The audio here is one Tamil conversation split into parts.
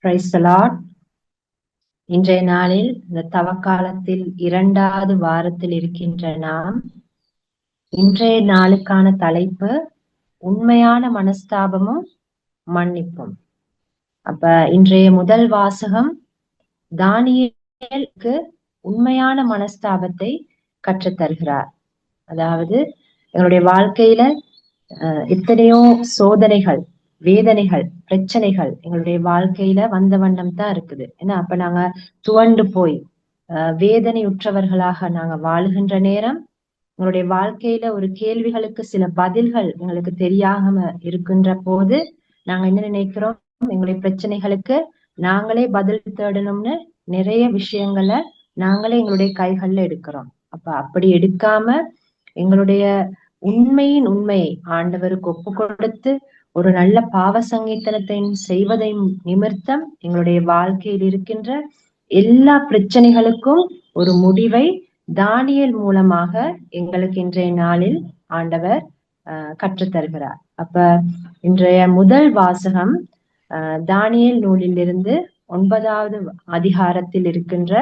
Price the Lord. இன்றைய நாளில் இந்த தவக்காலத்தில் 2வது வாரத்தில் இருக்கின்ற நாம், இன்றைய நாளுக்கான தலைப்பு உண்மையான மனஸ்தாபமும் மன்னிப்பும். அப்ப இன்றைய முதல் வாசகம் தானியேலுக்கு உண்மையான மனஸ்தாபத்தை கற்றுத்தருகிறார். அதாவது எங்களுடைய வாழ்க்கையில எத்தனையோ சோதனைகள், வேதனைகள், பிரச்சனைகள் எங்களுடைய வாழ்க்கையில வந்த வண்ணம் தான் இருக்குது. ஏன்னா அப்ப நாங்க துவண்டு போய் வேதனையுற்றவர்களாக நாங்க வாழுகின்ற நேரம், எங்களுடைய வாழ்க்கையில ஒரு கேள்விகளுக்கு சில பதில்கள் எங்களுக்கு தெரியாம இருக்கின்ற போது நாங்க என்ன நினைக்கிறோம், எங்களுடைய பிரச்சனைகளுக்கு நாங்களே பதில் தேடணும்னு நிறைய விஷயங்களை நாங்களே எங்களுடைய கைகள்ல எடுக்கிறோம். அப்ப அப்படி எடுக்காம எங்களுடைய உண்மையின் உண்மையை ஆண்டவருக்கு ஒப்பு கொடுத்து ஒரு நல்ல பாவ சங்கீதனத்தை செய்வதை நிமித்தம் எங்களுடைய வாழ்க்கையில் இருக்கின்ற எல்லா பிரச்சனைகளுக்கும் ஒரு முடிவை தானியேல் மூலமாக எங்களுக்கு இன்றைய நாளில் ஆண்டவர் கற்றுத்தருகிறார். அப்ப இன்றைய முதல் வாசகம் தானியேல் நூலிலிருந்து 9வது அதிகாரத்தில் இருக்கின்ற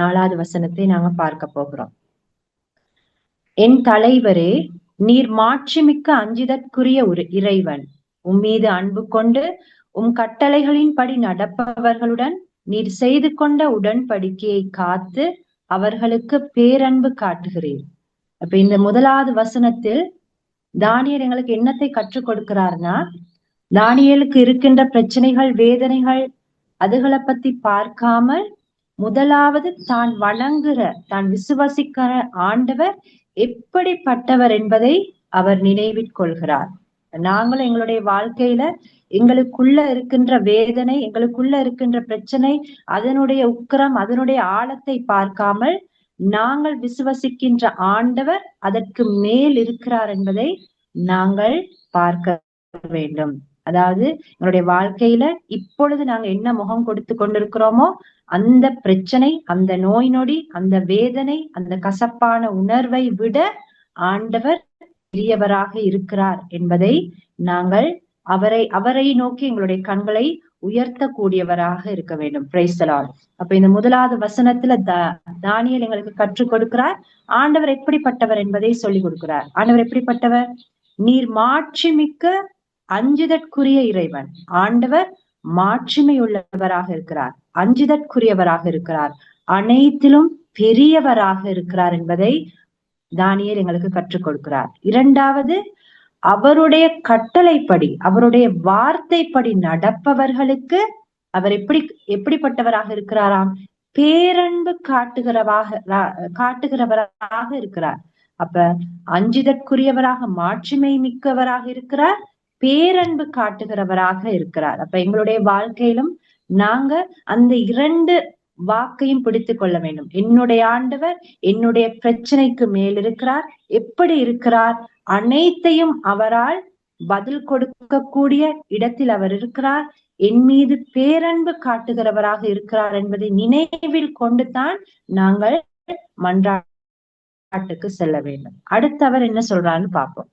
4வது வசனத்தை நாங்க பார்க்க போகிறோம். என் தலைவரே, நீர் மாட்சிமிக்க அஞ்சிதற்குரிய ஒரு இறைவன். உம்மீது அன்பு கொண்டு உம் கட்டளைகளின்படி நடப்பவர்களுடன் நீர் செய்து கொண்ட உடன்படிக்கையை காத்து அவர்களுக்கு பேரன்பு காட்டுகிறீர். அப்ப இந்த முதலாவது வசனத்தில் தானியேல் எங்களுக்கு என்னத்தை கற்றுக் கொடுக்கிறார்னா, தானியேலுக்கு இருக்கின்ற பிரச்சனைகள், வேதனைகள், அதுகளை பத்தி பார்க்காமல் முதலாவது தான் வணங்குற, தான் விசுவாசிக்கிற ஆண்டவர் எப்படிப்பட்டவர் என்பதை அவர் நினைவில் கொள்கிறார். நாங்களும் எங்களுடைய வாழ்க்கையில எங்களுக்குள்ள இருக்கின்ற வேதனை, எங்களுக்குள்ள இருக்கின்ற பிரச்சனை, அதனுடைய உக்கிரம், அதனுடைய ஆழத்தை பார்க்காமல் நாங்கள் விசுவசிக்கின்ற ஆண்டவர் அதற்கு மேல் இருக்கிறார் என்பதை நாங்கள் பார்க்க வேண்டும். அதாவது எங்களுடைய வாழ்க்கையில இப்பொழுது நாங்க என்ன முகம் கொடுத்து கொண்டிருக்கிறோமோ அந்த பிரச்சனை, அந்த நோய் நொடி, அந்த வேதனை, அந்த கசப்பான உணர்வை விட ஆண்டவர் பெரியவராக இருக்கிறார் என்பதை நாங்கள் அவரை நோக்கி எங்களுடைய கண்களை உயர்த்தக்கூடியவராக இருக்க வேண்டும். Price the Lord. அப்ப இந்த முதலாவது வசனத்துல தானியேல் எங்களுக்கு கற்றுக் கொடுக்கிறார் ஆண்டவர் எப்படிப்பட்டவர் என்பதை சொல்லிக் கொடுக்கிறார். ஆண்டவர் எப்படிப்பட்டவர்? நீர் மாட்சிமிக்க அஞ்சுதற்குரிய இறைவன். ஆண்டவர் மாட்சிமை உள்ளவராக இருக்கிறார், அஞ்சுதற்குரியவராக இருக்கிறார், அனைத்திலும் பெரியவராக இருக்கிறார் என்பதை தானியேல் எங்களுக்கு கற்றுக் கொடுக்கிறார். இரண்டாவது, அவருடைய கட்டளைப்படி, அவருடைய வார்த்தைப்படி நடப்பவர்களுக்கு அவர் எப்படிப்பட்டவராக இருக்கிறாராம்? பேரன்பு காட்டுகிறவராக இருக்கிறார். அப்ப அஞ்சுதற்குரியவராக, மாட்சிமை மிக்கவராக இருக்கிறார், பேரன்பு காட்டுகிறவராக இருக்கிறார். அப்ப எங்களுடைய வாழ்க்கையிலும் நாங்க அந்த இரண்டு வாக்கையும் பிடித்துக் கொள்ள வேண்டும். என்னுடைய ஆண்டவர் என்னுடைய பிரச்சனைக்கு மேல் இருக்கிறார். எப்படி இருக்கிறார்? அனைத்தையும் அவரால் பதில் கொடுக்கக்கூடிய இடத்தில் அவர் இருக்கிறார். என் மீது பேரன்பு காட்டுகிறவராக இருக்கிறார் என்பதை நினைவில் கொண்டுதான் நாங்கள் மன்றாட்டுக்கு செல்ல வேண்டும். அடுத்தவர் என்ன சொல்றான்னு பார்ப்போம்.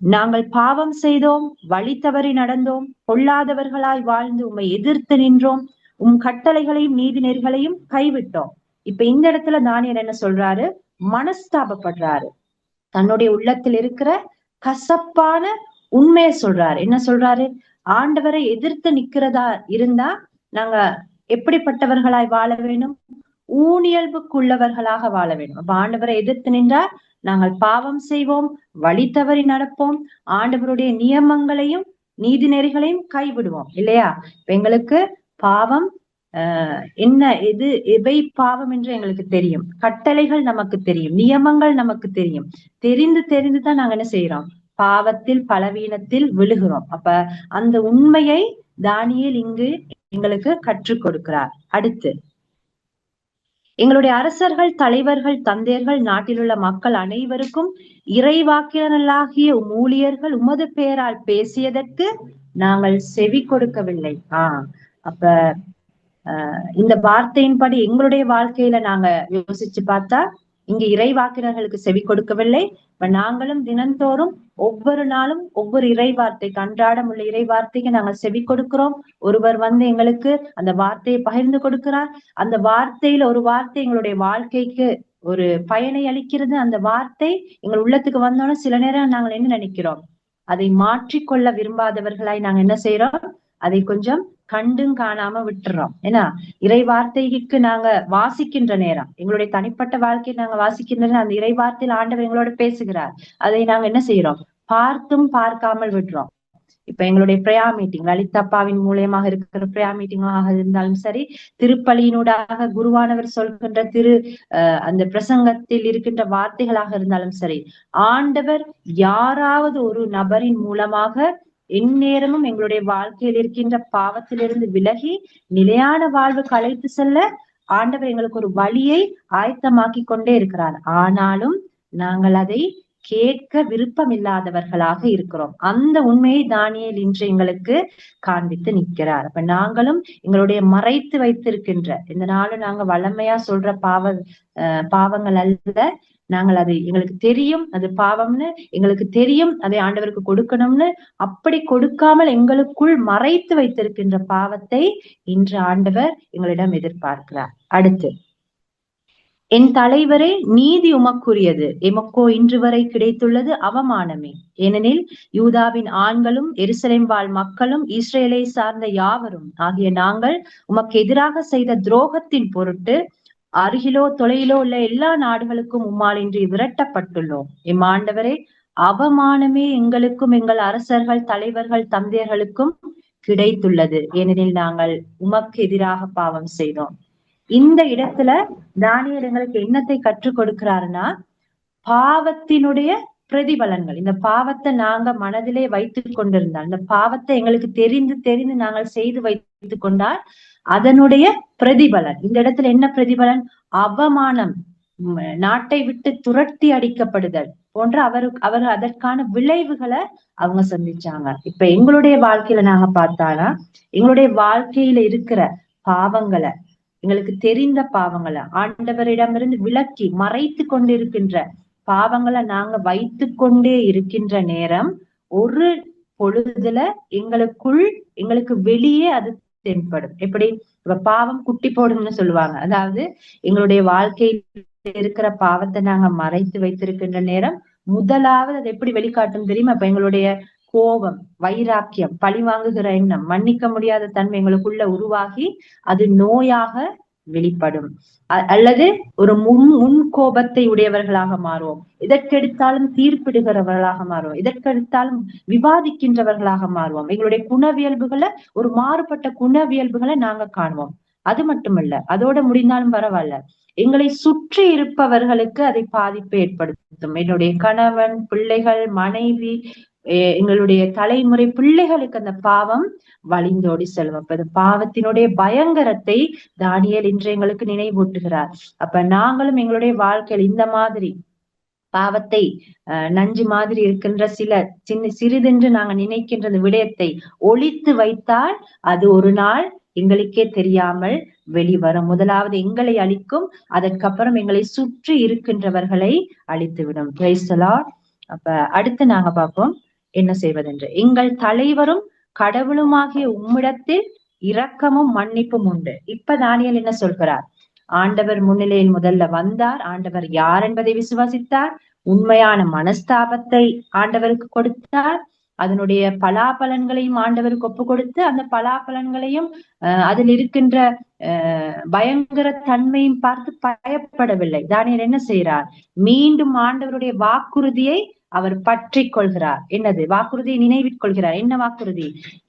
நாங்கள் பாவம் செய்தோம், வழி தவறி நடந்தோம், பொல்லாதவர்களாய் வாழ்ந்து உம்மை எதிர்த்து நின்றோம், உம் கட்டளைகளையும் நீதி நெறிகளையும் கைவிட்டோம். இப்ப இந்த இடத்துல தானியேல் என்ன சொல்றாரு? மனஸ்தாபப்படுறாரு. தன்னுடைய உள்ளத்தில் இருக்கிற கசப்பான உண்மையை சொல்றாரு. என்ன சொல்றாரு? ஆண்டவரை எதிர்த்து நிக்கிறதா இருந்தா நாங்க எப்படிப்பட்டவர்களாய் வாழ வேண்டும்? ஊனியல்புக்குள்ளவர்களாக வாழ வேண்டும். அப்ப ஆண்டவரை எதிர்த்து நின்றால் நாங்கள் பாவம் செய்வோம், வழி தவறி நடப்போம், ஆண்டவருடைய நியமங்களையும் நீதி நெறிகளையும் கைவிடுவோம், இல்லையா? எங்களுக்கு பாவம் என்ன, எவை பாவம் என்று எங்களுக்கு தெரியும், கட்டளைகள் நமக்கு தெரியும், நியமங்கள் நமக்கு தெரியும். தெரிந்துதான் நாங்க என்ன செய்யறோம்? பாவத்தில், பலவீனத்தில் விழுகிறோம். அப்ப அந்த உண்மையை தானியேல் இங்கு எங்களுக்கு கற்றுக் கொடுக்கிறார். அடுத்து, எங்களுடைய அரசர்கள், தலைவர்கள், தந்தையர்கள், நாட்டில் உள்ள மக்கள் அனைவருக்கும் இறைவாக்கினர்களாகிய ஊழியர்கள் உமது பெயரால் பேசியதற்கு நாங்கள் செவி கொடுக்கவில்லை. அப்ப இந்த வார்த்தையின்படி எங்களுடைய வாழ்க்கையில நாங்க யோசிச்சு பார்த்தா இங்க இறைவாக்கினர்களுக்கு செவி கொடுக்கவில்லை. இப்ப நாங்களும் தினந்தோறும் ஒவ்வொரு நாளும் ஒவ்வொரு இறைவார்த்தைக்கு, அன்றாடம் உள்ள இறைவார்த்தைக்கு நாங்கள் செவி கொடுக்கிறோம். ஒருவர் வந்து எங்களுக்கு அந்த வார்த்தையை பகிர்ந்து கொடுக்கிறார். அந்த வார்த்தையில ஒரு வார்த்தை எங்களுடைய வாழ்க்கைக்கு ஒரு பயனை அளிக்கிறது. அந்த வார்த்தை எங்கள் உள்ளத்துக்கு வந்தோன்னா சில நேரம் நாங்கள் என்ன நினைக்கிறோம், அதை மாற்றிக்கொள்ள விரும்பாதவர்களாய் நாங்க என்ன செய்யறோம், அதை கொஞ்சம் கண்டும் காணாம விட்டுறோம். ஏன்னா இறை வார்த்தைக்கு நாங்க வாசிக்கின்ற நேரம், எங்களுடைய தனிப்பட்ட வாழ்க்கையை நாங்க வாசிக்கின்ற அந்த இறை வார்த்தையில் ஆண்டவர் எங்களோட பேசுகிறார். அதை நாங்க என்ன செய்யறோம், பார்த்தும் பார்க்காமல் விடுறோம். இப்ப எங்களுடைய பிரயா மீட்டிங், லலிதாப்பாவின் மூலியமாக இருக்கிற பிரயா மீட்டிங்காக இருந்தாலும் சரி, திருப்பலியினூடாக குருவானவர் சொல்கின்ற அந்த பிரசங்கத்தில் இருக்கின்ற வார்த்தைகளாக இருந்தாலும் சரி, ஆண்டவர் யாராவது ஒரு நபரின் மூலமாக எந்நேரமும் எங்களுடைய வாழ்க்கையில் இருக்கின்ற பாவத்திலிருந்து விலகி நிலையான வாழ்வு அழைத்து செல்ல ஆண்டவர் எங்களுக்கு ஒரு வழியை ஆயத்தமாக்கி கொண்டே இருக்கிறார். ஆனாலும் நாங்கள் அதை கேட்க விருப்பம் இல்லாதவர்களாக இருக்கிறோம். அந்த உண்மையை தானியேல் இன்று எங்களுக்கு காண்பித்து நிற்கிறார். அப்ப நாங்களும் எங்களுடைய மறைத்து வைத்திருக்கின்ற, இந்த நாளும் நாங்க வல்லமையா சொல்ற பாவங்கள் அல்ல, நாங்கள் அதை எங்களுக்கு தெரியும் அது பாவம்னு, எங்களுக்கு தெரியும் அதை ஆண்டவருக்கு கொடுக்கணும்னு, அப்படி கொடுக்காமல் எங்களுக்குள் மறைத்து வைத்திருக்கின்ற பாவத்தை இன்று ஆண்டவர் எங்களிடம் எதிர்பார்க்கிறார். அடுத்து, என் தலைவரே, நீதி உமக்குரியது, எமக்கோ இன்று வரை கிடைத்துள்ளது அவமானமே. ஏனெனில் யூதாவின் ஆண்களும் எருசலேம் வாழ் மக்களும் இஸ்ரேலை சார்ந்த யாவரும் ஆகிய நாங்கள் உமக்கு எதிராக செய்த துரோகத்தின் பொருட்டு அருகிலோ தொலையிலோ உள்ள எல்லா நாடுகளுக்கும் உம்மால் இன்று விரட்டப்பட்டுள்ளோம். ஆண்டவரே, அவமானமே எங்களுக்கும் எங்கள் அரசர்கள், தலைவர்கள், தந்தையர்களுக்கும் கிடைத்துள்ளது. ஏனெனில் நாங்கள் உமக்கு எதிராக பாவம் செய்தோம். இந்த இடத்துல தானியேல் எங்களுக்கு என்னத்தை கற்றுக் கொடுக்கிறாருன்னா, பாவத்தினுடைய பிரதிபலன்கள், இந்த பாவத்தை நாங்க மனதிலே வைத்துக் கொண்டிருந்தால், இந்த பாவத்தை எங்களுக்கு தெரிந்து நாங்கள் செய்து வைத்துக் கொண்டால் அதனுடைய பிரதிபலன், இந்த இடத்துல என்ன பிரதிபலன், அவமானம், நாட்டை விட்டு துரத்தி அடிக்கப்படுதல் போன்ற அவர் அதற்கான விளைவுகளை அவங்க சந்திச்சாங்க. இப்ப எங்களுடைய வாழ்க்கையில நாங்க பார்த்தானா, எங்களுடைய வாழ்க்கையில இருக்கிற பாவங்களை, எங்களுக்கு தெரிந்த பாவங்களை, ஆண்டவரிடமிருந்து விலக்கி மறைத்து கொண்டிருக்கின்ற பாவங்களை நாங்க வைத்து கொண்டே இருக்கின்ற நேரம், ஒரு பொழுதுல எங்களுக்கு வெளியே அது தென்படும். எப்படி, இப்ப பாவம் குட்டி போடும்னு சொல்லுவாங்க. அதாவது எங்களுடைய வாழ்க்கையில் இருக்கிற பாவத்தை நாங்க மறைத்து வைத்திருக்கின்ற நேரம் முதலாவது அது எப்படி வெளிக்காட்டும் தெரியுமா? இப்ப எங்களுடைய கோபம், வைராக்கியம், பழி வாங்குகிற எண்ணம், மன்னிக்க முடியாத தன்மை எங்களுக்குள்ள உருவாகி அது நோயாக வெளிப்படும். அல்லது ஒரு முன் கோபத்தை உடையவர்களாக மாறுவோம். இதற்கெடுத்தாலும் தீர்ப்பிடுகிறவர்களாக மாறுவோம். இதற்கெடுத்தாலும் விவாதிக்கின்றவர்களாக மாறுவோம். எங்களுடைய குணவியல்புகளை, ஒரு மாறுபட்ட குணவியல்புகளை நாங்க காணுவோம். அது மட்டுமல்ல, அதோட முடிந்தாலும் பரவாயில்ல, எங்களை சுற்றி இருப்பவர்களுக்கு அதை பாதிப்பை ஏற்படுத்தும். என்னுடைய கணவன், பிள்ளைகள், மனைவி, எங்களுடைய தலைமுறை பிள்ளைகளுக்கு அந்த பாவம் வழிந்தோடி செல்லும். அப்ப பாவத்தினுடைய பயங்கரத்தை தானியேல் இன்று எங்களுக்கு நினைவூட்டுகிறார். அப்ப நாங்களும் எங்களுடைய வாழ்க்கையில் இந்த மாதிரி பாவத்தை, நஞ்சு மாதிரி இருக்கின்ற சிறிதென்று நாங்க நினைக்கின்ற விடயத்தை ஒழித்து வைத்தால் அது ஒரு நாள் எங்களுக்கே தெரியாமல் வெளிவரும். முதலாவது எங்களை அழிக்கும், அதற்கப்புறம் எங்களை சுற்றி இருக்கின்றவர்களை அழித்துவிடும். Praise the Lord. அப்ப அடுத்து நாங்க பார்ப்போம் என்ன செய்வதென்று. எங்கள் தலைவரும் கடவுளுமாகிய உம்மிடத்தில் இரக்கமும் மன்னிப்பும் உண்டு. இப்ப தானியேல் என்ன சொல்கிறார்? ஆண்டவர் முன்னிலையில் முதல்ல வந்தார், ஆண்டவர் யார் என்பதை விசுவாசித்தார், உண்மையான மனஸ்தாபத்தை ஆண்டவருக்கு கொடுத்தார், அதனுடைய பலாபலன்களையும் ஆண்டவருக்கு ஒப்பு கொடுத்து, அந்த பலாபலன்களையும் அதில் இருக்கின்ற பயங்கர தன்மையும் பார்த்து பயப்படவில்லை. தானியேல் என்ன செய்யறார்? மீண்டும் ஆண்டவருடைய வாக்குறுதியை அவர் பற்றி கொள்கிறார். என்னது வாக்குறுதியை நினைவிற் கொள்கிறார்? என்ன வாக்குறுதி?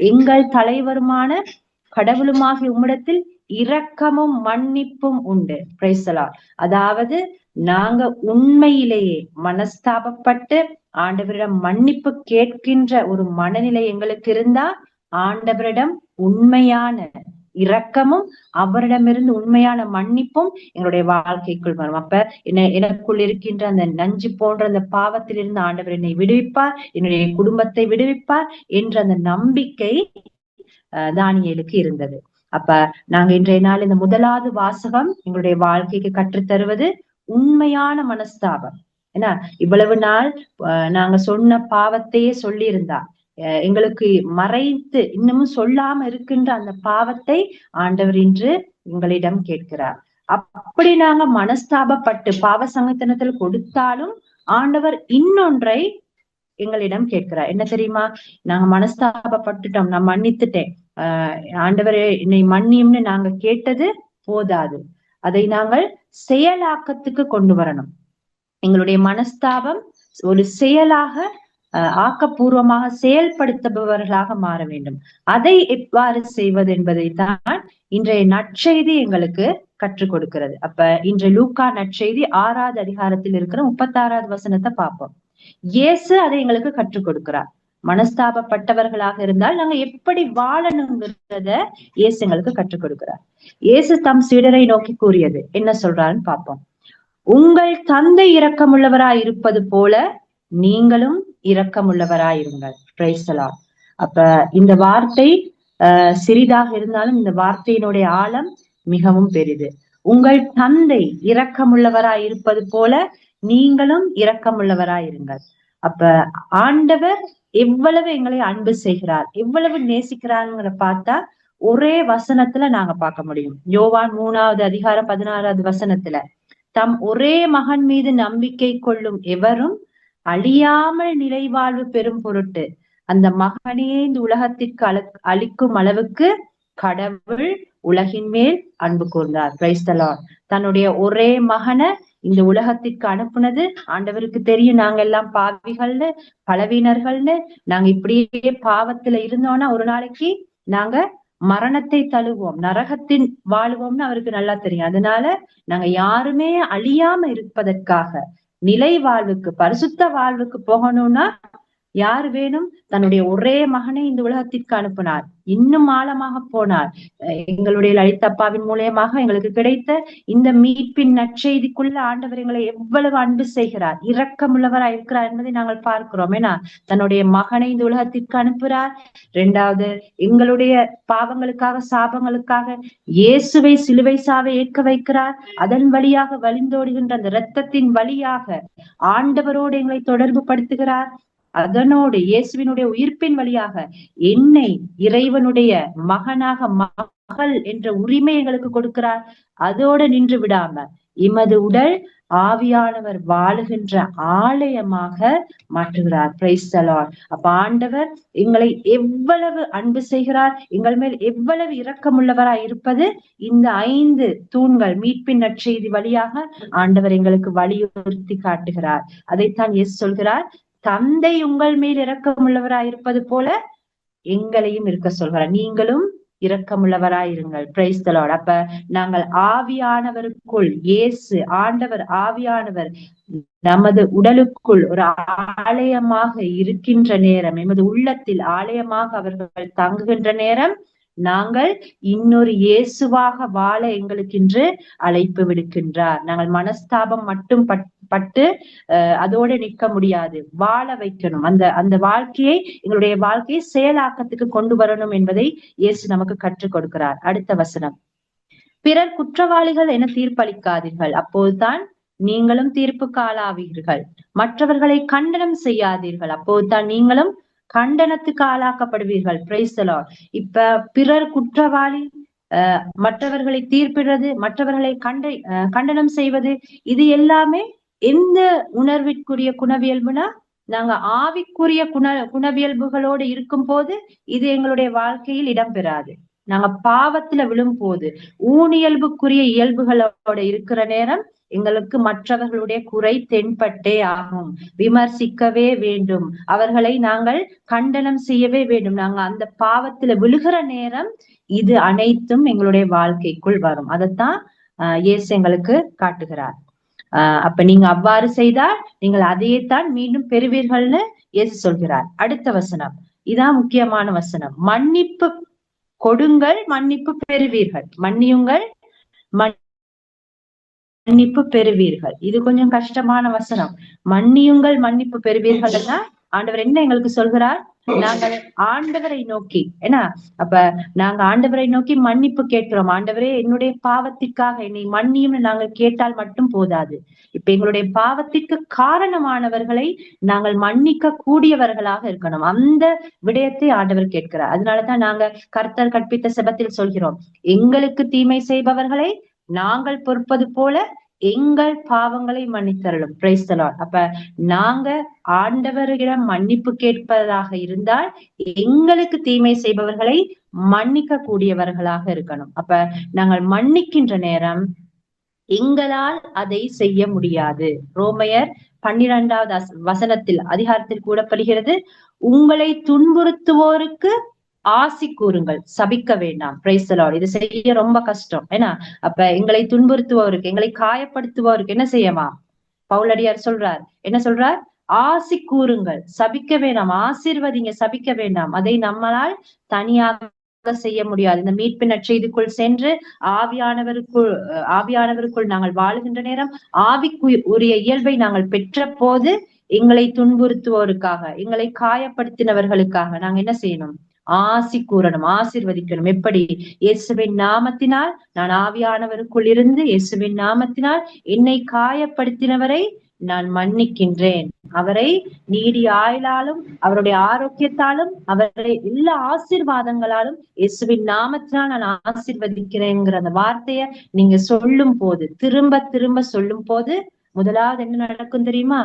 எங்கள் தலைவருமான கடவுளுமாகிய உம்மிடத்தில் இரக்கமும் மன்னிப்பும் உண்டு. Price the Lord. அதாவது நாங்க உண்மையிலேயே மனஸ்தாபப்பட்டு ஆண்டவரிடம் மன்னிப்பு கேட்கின்ற ஒரு மனநிலை எங்களுக்கு இருந்தா, ஆண்டவரிடம் உண்மையான இரக்கமும் அவரிடமிருந்து உண்மையான மன்னிப்பும் எங்களுடைய வாழ்க்கைக்குள் வரும். அப்ப எனக்குள் இருக்கின்ற அந்த நஞ்சு போன்ற அந்த பாவத்திலிருந்து ஆண்டவர் என்னை விடுவிப்பார், என்னுடைய குடும்பத்தை விடுவிப்பார் என்ற அந்த நம்பிக்கை தானியேலுக்கு இருந்தது. அப்ப நாங்க இன்றைய நாள் இந்த முதலாவது வாசகம் எங்களுடைய வாழ்க்கைக்கு கற்றுத்தருவது உண்மையான மனஸ்தாபம். ஏன்னா இவ்வளவு நாள் நாங்க சொன்ன பாவத்தையே சொல்லி இருந்தா எங்களுக்கு மறைத்து இன்னமும் சொல்லாம இருக்கின்ற அந்த பாவத்தை ஆண்டவர் இன்று எங்களிடம் கேட்கிறார். அப்படி நாங்க மனஸ்தாபப்பட்டு பாவ சங்கத்தனத்தில் கொடுத்தாலும் ஆண்டவர் இன்னொன்றை எங்களிடம் கேட்கிறார். என்ன தெரியுமா? நாங்க மனஸ்தாபப்பட்டுட்டோம், நான் மன்னித்துட்டேன், ஆண்டவரே என்னை மன்னியும்னு நாங்க கேட்டது போதாது. அதை நாங்கள் செயலாக்கத்துக்கு கொண்டு வரணும். எங்களுடைய மனஸ்தாபம் ஒரு செயலாக ஆக்கப்பூர்வமாக செயல்படுத்துபவர்களாக மாற வேண்டும். அதை எவ்வாறு செய்வது என்பதை தான் இன்றைய நற்செய்தி எங்களுக்கு கற்றுக் கொடுக்கிறது. அப்ப இன்றைய லூக்கா நற்செய்தி 6வது அதிகாரத்தில் இருக்கிற 36வது வசனத்தை பார்ப்போம். இயேசு அதை எங்களுக்கு கற்றுக் கொடுக்கிறார். மனஸ்தாபப்பட்டவர்களாக இருந்தால் நாங்க எப்படி வாழணுங்கிறத இயேசு எங்களுக்கு கற்றுக் கொடுக்கிறார். இயேசு தம் சீடரை நோக்கி கூறியது என்ன சொல்றாருன்னு பார்ப்போம். உங்கள் தந்தை இரக்கமுள்ளவராய் இருப்பது போல நீங்களும் இரக்கமுள்ளவராயிருங்கள். Price the Lord. அப்ப இந்த வார்த்தை சிறிதாக இருந்தாலும் இந்த வார்த்தையினுடைய ஆழம் மிகவும் பெரிது. உங்கள் தந்தை இரக்கமுள்ளவராய் இருப்பது போல நீங்களும் இரக்கமுள்ளவராயிருங்கள். அப்ப ஆண்டவர் எவ்வளவு எங்களை அன்பு செய்கிறார், எவ்வளவு நேசிக்கிறாருங்கிற பார்த்தா ஒரே வசனத்துல நாங்க பார்க்க முடியும். யோவான் 3வது அதிகாரம் 16வது வசனத்துல, தம் ஒரே மகன் மீது நம்பிக்கை கொள்ளும் எவரும் அழியாமல் நிறைவாழ்வு பெறும் பொருட்டு அந்த மகனையே இந்த உலகத்திற்கு அளிக்கும் அளவுக்கு கடவுள் உலகின் மேல் அன்பு கூர்ந்தார். Price the Lord. தன்னுடைய ஒரே மகனை இந்த உலகத்திற்கு அனுப்புனது ஆண்டவருக்கு தெரியும். நாங்க எல்லாம் பாவிகள்னு, பலவீனர்கள்னு, நாங்க இப்படியே பாவத்துல இருந்தோம்னா ஒரு நாளைக்கு நாங்க மரணத்தை தழுவோம், நரகத்தின் வாழுவோம்னு அவருக்கு நல்லா தெரியும். அதனால நாங்க யாருமே அழியாம இருப்பதற்காக நிலை வாழ்வுக்கு, பரிசுத்த வாழ்வுக்கு போகணும்னா யார் வேணும்? தன்னுடைய ஒரே மகனை இந்த உலகத்திற்கு அனுப்பினார். இன்னும் ஆழமாக போனார். எங்களுடைய லலிதப்பாவின் மூலியமாக எங்களுக்கு கிடைத்த இந்த மீட்பின் நற்செய்திக்குள்ள ஆண்டவர் எங்களை எவ்வளவு அன்பு செய்கிறார், இரக்கமுள்ளவராய் இருக்கிறார் என்பதை நாங்கள் பார்க்கிறோம். ஏன்னா தன்னுடைய மகனை இந்த உலகத்திற்கு அனுப்புகிறார். 2வது, எங்களுடைய பாவங்களுக்காக, சாபங்களுக்காக இயேசுவை சிலுவை சாவை ஏற்க வைக்கிறார். அதன் வழியாக வழிந்தோடுகின்ற அந்த இரத்தத்தின் வழியாக ஆண்டவரோடு எங்களை தொடர்பு படுத்துகிறார். அதனோடு இயேசுவினுடைய உயிர்ப்பின் வழியாக என்னை இறைவனுடைய மகனாக, மகள் என்ற உரிமை எங்களுக்கு கொடுக்கிறார். அதோடு நின்று விடாம எமது உடல் ஆவியானவர் வாழுகின்ற ஆலயமாக மாற்றுகிறார். Price the Lord. அப்ப ஆண்டவர் எங்களை எவ்வளவு அன்பு செய்கிறார், எங்கள் மேல் எவ்வளவு இரக்கமுள்ளவராய் இருப்பது இந்த 5 தூண்கள் மீட்பின் நற்செய்தி வழியாக ஆண்டவர் எங்களுக்கு வலியுறுத்தி காட்டுகிறார். அதைத்தான் இயேசு சொல்கிறார், தந்தை உங்கள் மேல் இரக்கமுள்ளவராய் இருப்பது போல எங்களையும் இருக்க சொல்கிறார், நீங்களும் இரக்கமுள்ளவராயிருங்கள். Price the Lord. அப்ப நாங்கள் ஆவியானவருக்குள், இயேசு ஆண்டவர் ஆவியானவர் நமது உடலுக்குள் ஒரு ஆலயமாக இருக்கின்ற நேரம், எமது உள்ளத்தில் ஆலயமாக அவர்கள் தங்குகின்ற நேரம் நாங்கள் இன்னொரு இயேசுவாக வாழ எங்களுக்கு இன்று அழைப்பு விடுக்கின்றார். நாங்கள் மனஸ்தாபம் மட்டும் பட்டு அதோட நிற்க முடியாது, வாழ வைக்கணும். அந்த வாழ்க்கையை, எங்களுடைய வாழ்க்கையை செயலாக்கத்துக்கு கொண்டு வரணும் என்பதை இயேசு நமக்கு கற்றுக் கொடுக்கிறார். அடுத்த வசனம், பிறர் குற்றவாளிகள் என தீர்ப்பளிக்காதீர்கள், அப்போதுதான் நீங்களும் தீர்ப்புக்கு ஆளாவீர்கள். மற்றவர்களை கண்டனம் செய்யாதீர்கள், அப்போதுதான் நீங்களும் கண்டனத்துக்கு ஆளாக்கப்படுவீர்கள். Price the Lord. இப்ப பிறர் குற்றவாளி, மற்றவர்களை தீர்ப்பிடுறது, மற்றவர்களை கண்டனம் செய்வது, இது எல்லாமே எந்த உணர்விற்குரிய குணவியல்புனா நாங்க ஆவிக்குரிய குணவியல்புகளோடு இருக்கும் போது இது எங்களுடைய வாழ்க்கையில் இடம்பெறாது. நாங்க பாவத்துல விழும் போது ஊனியல்புக்குரிய இயல்புகளோட இருக்கிற நேரம் எங்களுக்கு மற்றவர்களுடைய குறை தென்பட்டே ஆகும். விமர்சிக்கவே வேண்டும், அவர்களை நாங்கள் கண்டனம் செய்யவே வேண்டும். நாங்க அந்த பாவத்துல விழுகிற நேரம் இது அனைத்தும் எங்களுடைய வாழ்க்கைக்குள் வரும். அதைத்தான் இயேசு எங்களுக்கு காட்டுகிறார். அப்ப நீங்க அவ்வாறு செய்தால் நீங்கள் அதையே தான் மீண்டும் பெறுவீர்கள்னு இயேசு சொல்கிறார். அடுத்த வசனம், இதான் முக்கியமான வசனம், மன்னிப்பு கொடுங்கள் மன்னிப்பு பெறுவீர்கள், மன்னியுங்கள் மன்னிப்பு பெறுவீர்கள். இது கொஞ்சம் கஷ்டமான வசனம். மன்னியுங்கள் மன்னிப்பு பெறுவீர்கள். ஆண்டவர் என்ன எங்களுக்கு சொல்கிறார்? நாங்கள் ஆண்டவரை நோக்கி ஏன்னா அப்ப நாங்க ஆண்டவரை நோக்கி மன்னிப்பு கேட்கிறோம். ஆண்டவரே என்னுடைய பாவத்திற்காக என்னை மன்னியும் நாங்கள் கேட்டால் மட்டும் போதாது. இப்ப எங்களுடைய பாவத்திற்கு காரணமானவர்களை நாங்கள் மன்னிக்க கூடியவர்களாக இருக்கணும். அந்த விடயத்தை ஆண்டவர் கேட்கிறார். அதனாலதான் நாங்க கர்த்தர் கற்பித்த செபத்தில் சொல்கிறோம், எங்களுக்கு தீமை செய்பவர்களை நாங்கள் பொறுப்பது போல எங்கள் பாவங்களை மன்னித்தருளும். Price the Lord. அப்ப நாங்க ஆண்டவரிடம் மன்னிப்பு கேட்பதாக இருந்தால் எங்களுக்கு தீமை செய்பவர்களை மன்னிக்க கூடியவர்களாக இருக்கணும். அப்ப நாங்கள் மன்னிக்கின்ற நேரம் எங்களால் அதை செய்ய முடியாது. ரோமையர் 12வது வசனத்தில் அதிகாரத்தில் கூறப்படுகிறது, உங்களை துன்புறுத்துவோருக்கு ஆசி கூறுங்கள், சபிக்க வேண்டாம். Price the Lord. இது செய்ய ரொம்ப கஷ்டம். ஏன்னா அப்ப எங்களை துன்புறுத்துவோருக்கு, எங்களை காயப்படுத்துவோருக்கு என்ன செய்யமா பவுலடியார் சொல்றார், என்ன சொல்றார்? ஆசி கூறுங்கள், சபிக்க வேண்டாம். ஆசீர்வதிங்க, சபிக்க வேண்டாம். அதை நம்மளால் தனியாக செய்ய முடியாது. இந்த மீட்பின் நற்செய்திக்குள் சென்று ஆவியானவருக்குள் நாங்கள் வாழுகின்ற நேரம் ஆவிக்கு உரிய இயல்பை நாங்கள் பெற்ற போது எங்களை துன்புறுத்துவோருக்காக, எங்களை காயப்படுத்தினவர்களுக்காக நாங்க என்ன செய்யணும்? ஆசி கூறணும், ஆசீர்வதிக்கணும். எப்படி? இயேசுவின் நாமத்தினால் நான் ஆவியானவருக்குள் இருந்து இயேசுவின் நாமத்தினால் என்னை காயப்படுத்தினவரை நான் மன்னிக்கின்றேன். அவரை நீடிய ஆயுளாலும் அவருடைய ஆரோக்கியத்தாலும் அவரை எல்லா ஆசீர்வாதங்களாலும் இயேசுவின் நாமத்தினால் நான் ஆசீர்வதிக்கிறேங்கிற அந்த வார்த்தைய நீங்க சொல்லும் போது, திரும்ப திரும்ப சொல்லும் போது முதலாவது என்ன நடக்கும் தெரியுமா?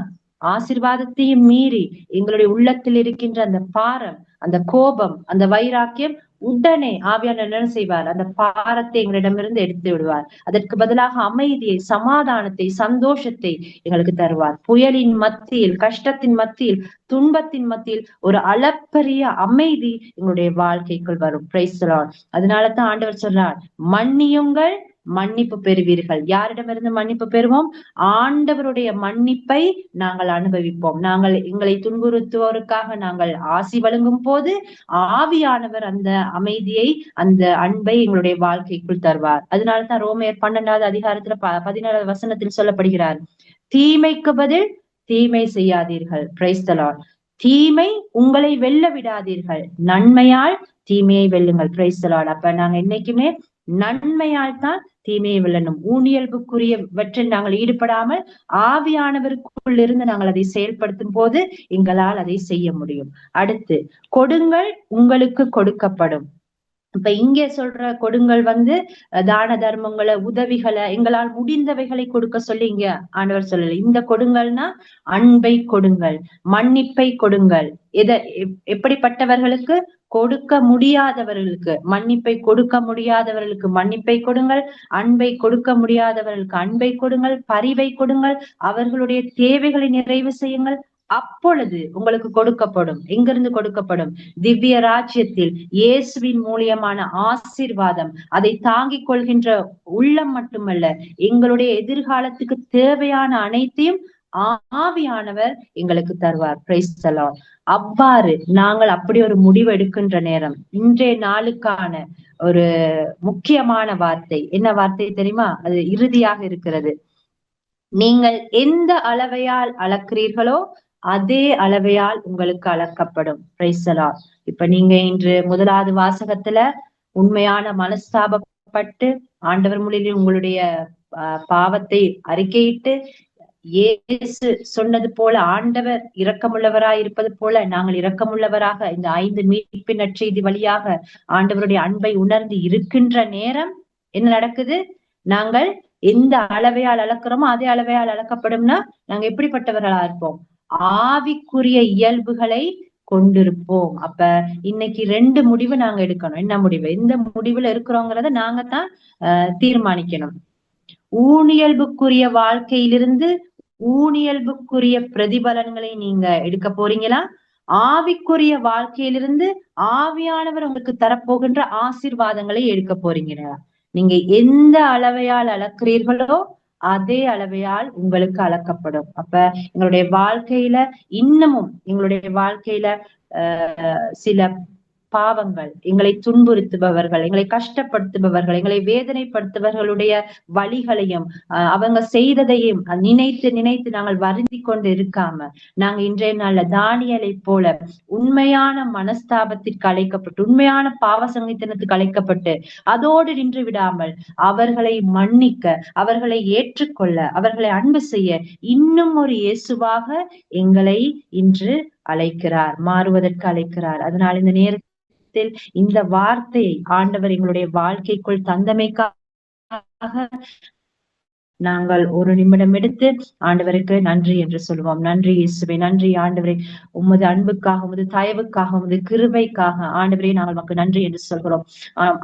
ஆசீர்வாதத்தையும் மீறி எங்களுடைய உள்ளத்தில் இருக்கின்ற அந்த பாரம், அந்த கோபம், அந்த வைராக்கியம் உடனே ஆவியானவர் என்ன செய்வார்? அந்த பாரத்தை எங்களிடமிருந்து எடுத்து விடுவார். அதற்கு பதிலாக அமைதியை, சமாதானத்தை, சந்தோஷத்தை எங்களுக்கு தருவார். புயலின் மத்தியில், கஷ்டத்தின் மத்தியில், துன்பத்தின் மத்தியில் ஒரு அளப்பரிய அமைதி எங்களுடைய வாழ்க்கைக்குள் வரும். Price the Lord. அதனாலதான் ஆண்டவர் சொல்றார், மன்னியுங்கள், மன்னிப்பு பெறுவீர்கள். யாரிடமிருந்து மன்னிப்பு பெறுவோம்? ஆண்டவருடைய மன்னிப்பை நாங்கள் அனுபவிப்போம். நாங்கள் எங்களை துன்புறுத்துவோருக்காக நாங்கள் ஆசி வழங்கும் போது ஆவியானவர் அந்த அமைதியை, அந்த அன்பை எங்களுடைய வாழ்க்கைக்குள் தருவார். அதனாலதான் ரோமையர் 12வது அதிகாரத்துல 17வது வசனத்தில் சொல்லப்படுகிறார், தீமைக்கு பதில் தீமை செய்யாதீர்கள். Price the Lord. தீமை உங்களை வெல்ல விடாதீர்கள், நன்மையால் தீமையை வெல்லுங்கள். Price the Lord. அப்ப நாங்க என்னைக்குமே நன்மையால் தான் தீமையை வெல்லணும். ஊனியல்புக்குரியவற்றில் நாங்கள் ஈடுபடாமல் ஆவியானவருக்குள் இருந்து நாங்கள் அதை செயல்படுத்தும் போது எங்களால் அதை செய்ய முடியும். அடுத்து, கொடுங்கள் உங்களுக்கு கொடுக்கப்படும். இப்ப இங்கே சொல்ற கொடுங்கள் தான தர்மங்களை, உதவிகளை, எங்களால் முடிந்தவைகளை கொடுக்க சொல்லி இங்க ஆண்டவர் சொல்லல. இந்த கொடுங்கள்னா அன்பை கொடுங்கள், மன்னிப்பை கொடுங்கள். எப்படிப்பட்டவர்களுக்கு? கொடுக்க முடியாதவர்களுக்கு மன்னிப்பை கொடுக்க முடியாதவர்களுக்கு மன்னிப்பை கொடுங்கள், அன்பை கொடுக்க முடியாதவர்களுக்கு அன்பை கொடுங்கள், பரிவை கொடுங்கள், அவர்களுடைய தேவைகளை நிறைவு செய்யுங்கள். அப்பொழுது உங்களுக்கு கொடுக்கப்படும். எங்கிருந்து கொடுக்கப்படும்? திவ்ய ராஜ்யத்தில் இயேசுவின் மூலியமான ஆசீர்வாதம், அதை தாங்கிக் கொள்கின்ற உள்ளம் மட்டுமல்ல, எங்களுடைய எதிர்காலத்துக்கு தேவையான அனைத்தையும் ஆவியானவர் எங்களுக்கு தருவார். Price the Lord. அவ்வாறு நாங்கள் அப்படி ஒரு முடிவு எடுக்கின்ற நேரம், இன்றைய நாளுக்கான ஒரு முக்கியமான வார்த்தை என்ன வார்த்தை தெரியுமா? அது இறுதியாக இருக்கிறது. நீங்கள் எந்த அளவையால் அளக்கிறீர்களோ அதே அளவையால் உங்களுக்கு அளக்கப்படும். Price the Lord. இப்ப நீங்க இன்று முதலாவது வாசகத்துல உண்மையான மனஸ்தாபப்பட்டு ஆண்டவர் மூலியம் உங்களுடைய பாவத்தை அறிக்கையிட்டு, இயேசு சொன்னது போல ஆண்டவர் இரக்கமுள்ளவராய் இருப்பது போல நாங்கள் இரக்கமுள்ளவராக இந்த 5 மீட்பின் நற்செய்தி வழியாக ஆண்டவருடைய அன்பை உணர்ந்து இருக்கின்ற நேரம் என்ன நடக்குது? நாங்கள் எந்த அளவையால் அளக்கிறோமோ அதே அளவையால் அளக்கப்படும்னா நாங்க எப்படிப்பட்டவர்களா இருப்போம்? ஆவிக்குரிய இயல்புகளை கொண்டிருப்போம். அப்ப இன்னைக்கு 2 முடிவு நாங்க எடுக்கணும். என்ன முடிவு? எந்த முடிவுல இருக்கிறோங்கிறத நாங்க தான் தீர்மானிக்கணும். ஊனியல்புக்குரிய வாழ்க்கையிலிருந்து ஊனியல்புக்குரிய பிரதிபலன்களை நீங்க எடுக்க போறீங்களா? ஆவிக்குரிய வாழ்க்கையிலிருந்து ஆவியானவர் உங்களுக்கு தரப்போகின்ற ஆசீர்வாதங்களை எடுக்க போறீங்களா? நீங்க எந்த அளவையால் அளக்கிறீர்களோ அதே அளவையால் உங்களுக்கு அளக்கப்படும். அப்ப எங்களுடைய வாழ்க்கையில இன்னமும் எங்களுடைய வாழ்க்கையில சில பாவங்கள், எங்களை துன்புறுத்துபவர்கள், எங்களை கஷ்டப்படுத்துபவர்கள், எங்களை வேதனைப்படுத்துபவர்களுடைய வழிகளையும் அவங்க செய்ததையும் நினைத்து நினைத்து நாங்கள் வருந்தி கொண்டு இருக்காம, நாங்க இன்றைய நாள்ல தானியேலை போல உண்மையான மனஸ்தாபத்திற்கு அழைக்கப்பட்டு, உண்மையான பாவ சங்கீதனத்துக்கு அழைக்கப்பட்டு அதோடு நின்று விடாமல் அவர்களை மன்னிக்க, அவர்களை ஏற்றுக்கொள்ள, அவர்களை அன்பு செய்ய இன்னும் ஒரு இயேசுவாக எங்களை இன்று அழைக்கிறார், மாறுவதற்கு அழைக்கிறார். அதனால் இந்த நேரத்தில் இந்த வார்த்தையை ஆண்டவர் எங்களுடைய வாழ்க்கைக்குள் தந்தமைக்காக நாங்கள் ஒரு நிமிடம் எடுத்து ஆண்டவருக்கு நன்றி என்று சொல்லுவோம். நன்றி இயேசுவே, நன்றி ஆண்டவரே, உமது அன்புக்காக, உமது தயவுக்காக, உமது கிருபைக்காக ஆண்டவரே நாங்கள் நமக்கு நன்றி என்று சொல்கிறோம்.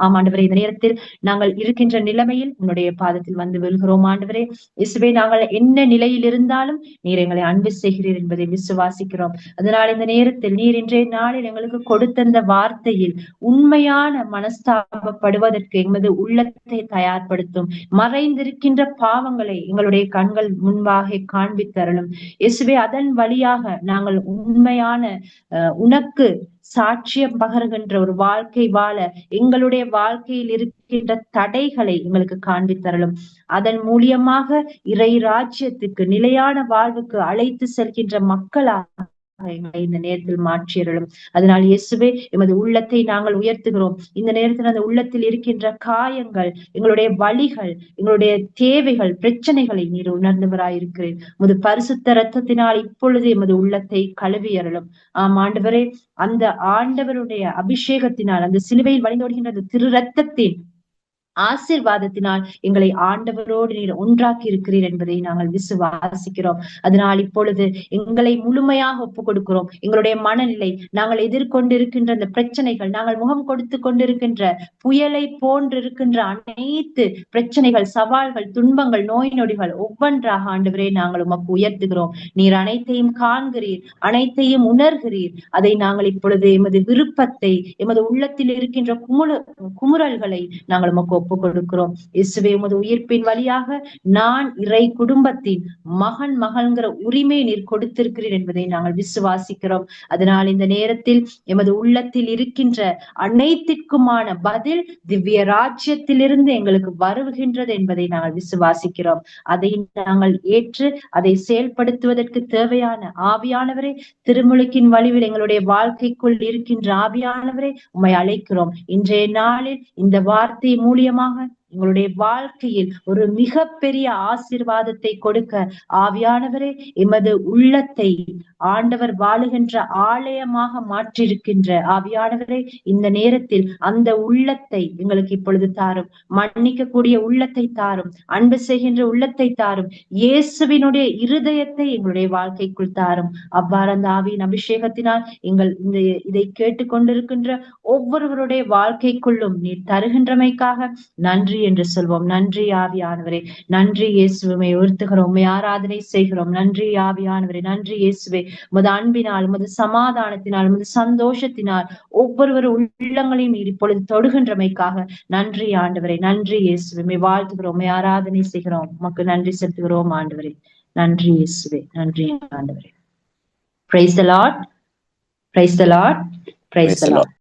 ஆம் ஆண்டவரே, இந்த நேரத்தில் நாங்கள் இருக்கின்ற நிலைமையில் உன்னுடைய பாதத்தில் வந்து விழுகிறோம். ஆண்டவரே இயேசுவே, நாங்கள் என்ன நிலையில் இருந்தாலும் நீர் எங்களை அன்பு செய்கிறீர் என்பதை விசுவாசிக்கிறோம். அதனால் இந்த நேரத்தில் நீர் இன்றைய நாளில் எங்களுக்கு கொடுத்த இந்த வார்த்தையில் உண்மையான மனஸ்தாபப்படுவதற்கு எமது உள்ளத்தை தயார்படுத்தும். மறைந்திருக்கின்ற பாவங்களை எங்களுடைய கண்கள் முன்பாக காண்பித்தரலும் இயேசுவே. அதன் வழியாக நாங்கள் உண்மையான உனக்கு சாட்சியம் பகர்கின்ற ஒரு வாழ்க்கை வாழ எங்களுடைய வாழ்க்கையில் இருக்கின்ற தடைகளை எங்களுக்கு காண்பித்தரலும். அதன் மூலியமாக இறை ராஜ்யத்துக்கு, நிலையான வாழ்வுக்கு அழைத்து செல்கின்ற மக்களாக எங்களை இந்த நேரத்தில் மாற்றியறலும். அதனால் இயேசுவே, எமது உள்ளத்தை நாங்கள் உயர்த்துகிறோம். இந்த நேரத்தில் அந்த உள்ளத்தில் இருக்கின்ற காயங்கள், எங்களுடைய வலிகள், எங்களுடைய தேவைகள், பிரச்சனைகளை நீர் உணர்ந்தவராயிருக்கிறேன். உமது பரிசுத்த இரத்தத்தினால் இப்பொழுது எமது உள்ளத்தை கழுவியறலும். ஆண்டவரே, அந்த ஆண்டவருடைய அபிஷேகத்தினால், அந்த சிலுவையில் வழிந்தோடுகின்ற அந்த திரு ரத்தத்தின் ஆசீர்வாதத்தினால் எங்களை ஆண்டவரோடு நீர் ஒன்றாக்கி இருக்கிறீர் என்பதை நாங்கள் விசுவாசிக்கிறோம். அதனால் இப்பொழுது எங்களை முழுமையாக ஒப்புக் கொடுக்கிறோம். எங்களுடைய மனநிலை, நாங்கள் எதிர்கொண்டிருக்கின்ற அந்த பிரச்சனைகள், நாங்கள் முகம் கொடுத்து கொண்டிருக்கின்ற புயலை போன்றிருக்கின்ற அனைத்து பிரச்சனைகள், சவால்கள், துன்பங்கள், நோய் நொடிகள் ஒவ்வொன்றாக ஆண்டவரே நாங்கள் உமக்கு உயர்த்துகிறோம். நீர் அனைத்தையும் காண்கிறீர், அனைத்தையும் உணர்கிறீர். அதை நாங்கள் இப்பொழுது எமது விருப்பத்தை, எமது உள்ளத்தில் இருக்கின்ற குமுறல்களை நாங்கள் உமக்கு ஒப்பு கொடுக்கிறோம். இயேசுவே, உமது உயிர்ப்பின் வழியாக நான் இறை குடும்பத்தின் மகன், மகள்ங்கிற உரிமை நீர் கொடுத்திருக்கிறீர் என்பதை நாங்கள் விசுவாசிக்கிறோம். அதனால் இந்த நேரத்தில் எமது உள்ளத்தில் இருக்கின்ற அனைத்திற்குமான பதில் திவ்ய ராஜ்யத்திலிருந்து எங்களுக்கு வருகின்றது என்பதை நாங்கள் விசுவாசிக்கிறோம். அதை நாங்கள் ஏற்று அதை செயல்படுத்துவதற்கு தேவையான ஆவியானவரே, திருமுழுக்கின் வழிவில் எங்களுடைய வாழ்க்கைக்குள் இருக்கின்ற ஆவியானவரே உம்மை அழைக்கிறோம். இன்றைய நாளில் இந்த வார்த்தை மூலியமாக எங்களுடைய வாழ்க்கையில் ஒரு மிகப்பெரிய ஆசீர்வாதத்தை கொடுக்க ஆவியானவரே, எமது உள்ளத்தை ஆண்டவர் வாழுகின்ற ஆலயமாக மாற்றிருக்கின்ற ஆவியானவரே, இந்த நேரத்தில் அந்த உள்ளத்தை எங்களுக்கு இப்பொழுது தாரும். மன்னிக்கக்கூடிய உள்ளத்தை தாரும், அன்பு செய்கின்ற உள்ளத்தை தாரும், இயேசுவினுடைய இருதயத்தை எங்களுடைய வாழ்க்கைக்குள் தாரும். அவ்வாறு அந்த ஆவியின் அபிஷேகத்தினால் இதை கேட்டுக்கொண்டிருக்கின்ற ஒவ்வொருவருடைய வாழ்க்கைக்குள்ளும் நீர் தருகின்றமைக்காக நன்றி என்று சொல்வோம். நன்றி ஆவியானவரே, நன்றி இயேசுவை உயர்த்துகிறோம், உம்மை ஆராதனை செய்கிறோம். நன்றி ஆவியானவரே, நன்றி இயேசுவே. உமது அன்பினால், உமது சமாதானத்தினால், உமது சந்தோஷத்தினால் ஒவ்வொருவர் உள்ளங்களையும் நீர் இப்பொழுது தொடுகின்றமைக்காக நன்றி ஆண்டவரே. நன்றி இயேசுவை, உம்மை வாழ்த்துகிறோம், உம்மை ஆராதனை செய்கிறோம். உமக்கு நன்றி செலுத்துகிறோம் ஆண்டவரே. நன்றி இயேசுவே, நன்றி ஆண்டவரே. Praise the Lord, praise the Lord, praise the Lord.